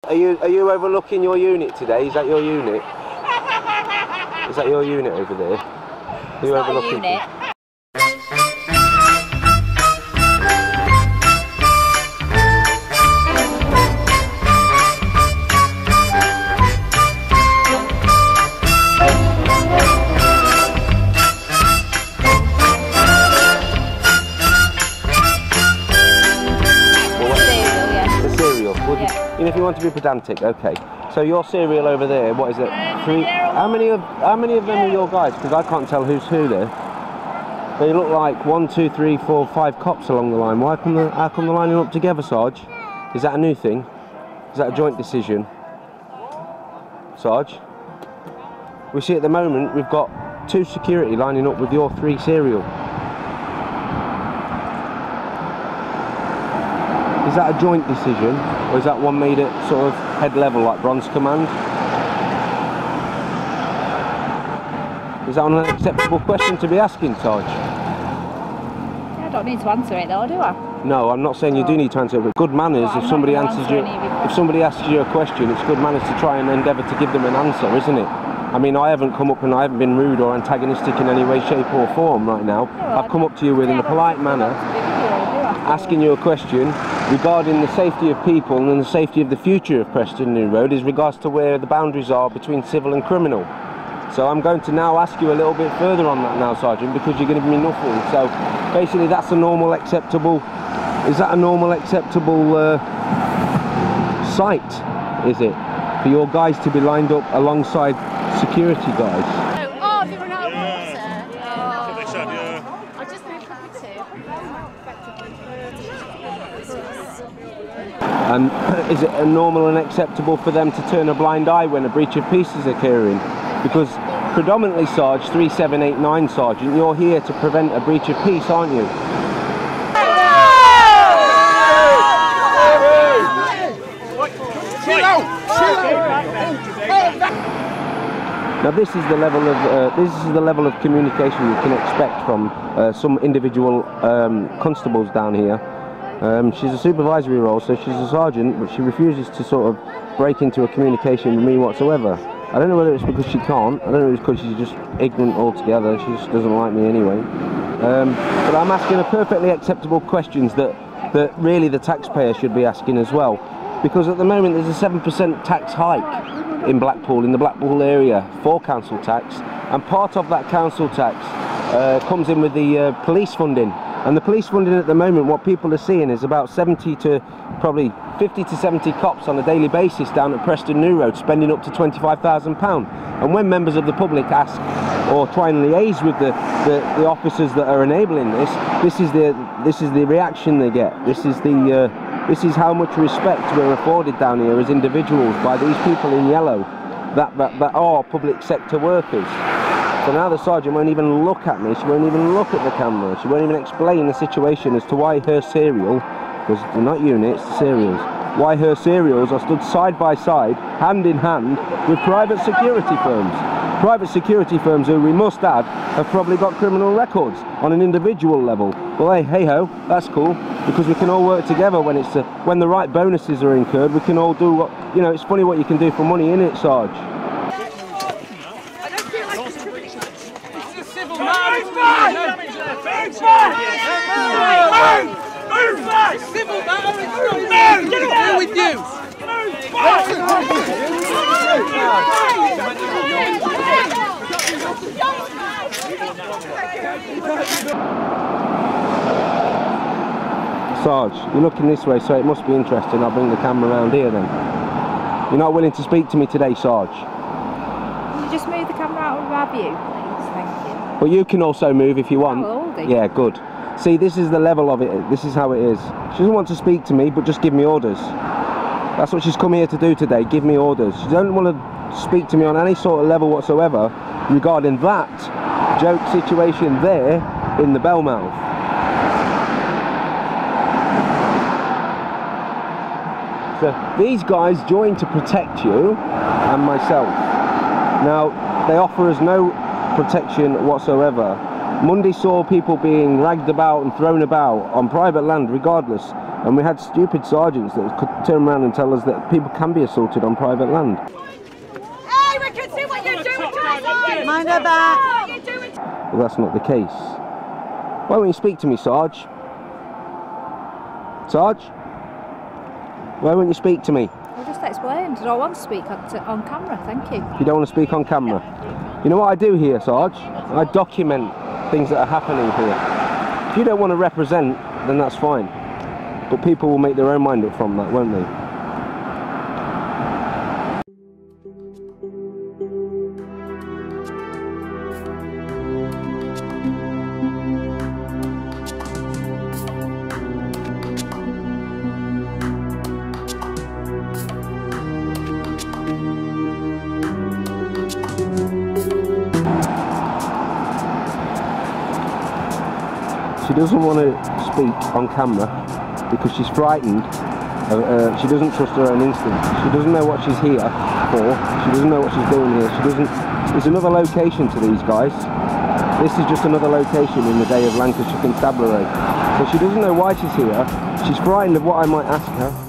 Are you overlooking your unit today? Is that your unit? Is that your unit over there? Are you overlooking? Unit. You know, if you want to be pedantic, okay. So your cereal over there, what is it? 3? How many of them are your guys? Because I can't tell who's who there. They look like 1, 2, 3, 4, 5 cops along the line. How come they're lining up together, Sarge? Is that a new thing? Is that a joint decision? Sarge? We see at the moment we've got 2 security lining up with your 3 cereal. Is that a joint decision, or is that one made at sort of head level, like Bronze Command? Is that an unacceptable question to be asking, Sarge? I don't need to answer it though, do I? No, I'm not saying you do need to answer it, but good manners, if somebody asks you a question, it's good manners to try and endeavour to give them an answer, isn't it? I mean, I haven't come up and I haven't been rude or antagonistic in any way, shape or form right now. I've come up to you in a polite manner, asking you a question regarding the safety of people and the safety of the future of Preston New Road as regards to where the boundaries are between civil and criminal. So I'm going to now ask you a little bit further on that now, Sergeant, because you're giving me nothing. So basically that's a normal acceptable, is that a normal acceptable site, is it, for your guys to be lined up alongside security guys? Oh, have you run out of water? Oh. I just moved coffee too. And is it normal and acceptable for them to turn a blind eye when a breach of peace is occurring? Because predominantly, Sarge, 3789 Sergeant, you're here to prevent a breach of peace, aren't you? Now this is the level of communication you can expect from some individual constables down here. She's a supervisory role, so she's a sergeant, but she refuses to sort of break into a communication with me whatsoever. I don't know whether it's because she can't, I don't know if it's because she's just ignorant altogether, she just doesn't like me anyway. But I'm asking her perfectly acceptable questions that really the taxpayer should be asking as well. Because at the moment there's a 7% tax hike in Blackpool, in the Blackpool area, for council tax, and part of that council tax comes in with the police funding. And the police funding at the moment, what people are seeing is about 70 to probably 50 to 70 cops on a daily basis down at Preston New Road, spending up to £25,000. And when members of the public ask or try and liaise with the officers that are enabling this is the reaction they get. This is how much respect we're afforded down here as individuals by these people in yellow that are public sector workers. So now the sergeant won't even look at me, she won't even look at the camera, she won't even explain the situation as to why her cereal, because they're not units, cereals, why her cereals are stood side by side, hand in hand, with private security firms. Private security firms who, we must add, have probably got criminal records on an individual level. Well, hey ho, that's cool, because we can all work together when it's when the right bonuses are incurred. We can all do what, you know, it's funny what you can do for money, innit, Sarge? Civil matter, it's not with you. Sarge, you're looking this way, so it must be interesting. I'll bring the camera around here then. You're not willing to speak to me today, Sarge? Can you just move the camera out of our view, please? Thank you. But you can also move if you want. Oh, yeah, good. See, this is the level of it. This is how it is. She doesn't want to speak to me, but just give me orders. That's what she's come here to do today, give me orders. She doesn't want to speak to me on any sort of level whatsoever regarding that joke situation there in the bellmouth. So these guys joined to protect you and myself. Now, they offer us no protection whatsoever. Monday saw people being dragged about and thrown about on private land regardless. And we had stupid sergeants that could turn around and tell us that people can be assaulted on private land. Hey, we can see what you're doing to us! Mind her back! Well, that's not the case. Why won't you speak to me, Sarge? Sarge? Why won't you speak to me? I just explained. I don't want to speak on camera, thank you. You don't want to speak on camera? You know what I do here, Sarge? I document things that are happening here. If you don't want to represent, then that's fine. But people will make their own mind up from that, won't they? She doesn't want to speak on camera because she's frightened. She doesn't trust her own instincts. She doesn't know what she's here for. She doesn't know what she's doing here. She doesn't. It's another location to these guys. This is just another location in the day of Lancashire Constabulary. So she doesn't know why she's here. She's frightened of what I might ask her.